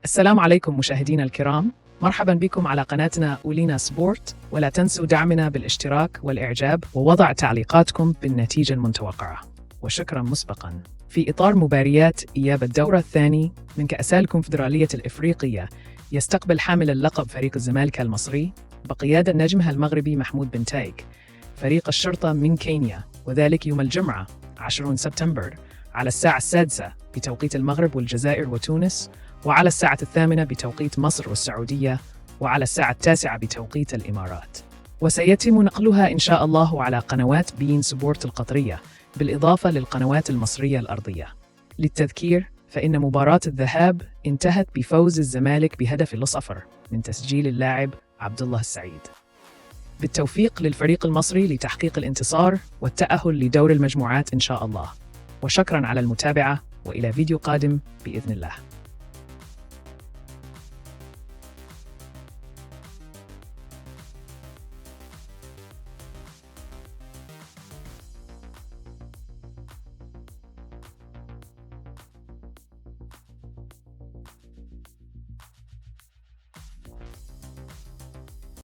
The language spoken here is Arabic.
السلام عليكم مشاهدينا الكرام، مرحبا بكم على قناتنا أولينا سبورت، ولا تنسوا دعمنا بالاشتراك والإعجاب ووضع تعليقاتكم بالنتيجة المتوقعة، وشكرا مسبقا. في إطار مباريات إياب الدورة الثاني من كأس الكونفدرالية الإفريقية، يستقبل حامل اللقب فريق الزمالك المصري بقيادة نجمها المغربي محمود بن تايك فريق الشرطة من كينيا، وذلك يوم الجمعة 10 سبتمبر على الساعة 6 بتوقيت المغرب والجزائر وتونس، وعلى الساعة 8 بتوقيت مصر والسعودية، وعلى الساعة 9 بتوقيت الإمارات. وسيتم نقلها إن شاء الله على قنوات بين سبورت القطرية بالإضافة للقنوات المصرية الأرضية. للتذكير فإن مباراة الذهاب انتهت بفوز الزمالك بهدف لصفر من تسجيل اللاعب عبد الله السعيد. بالتوفيق للفريق المصري لتحقيق الانتصار والتأهل لدور المجموعات إن شاء الله، وشكرا على المتابعة، وإلى فيديو قادم بإذن الله.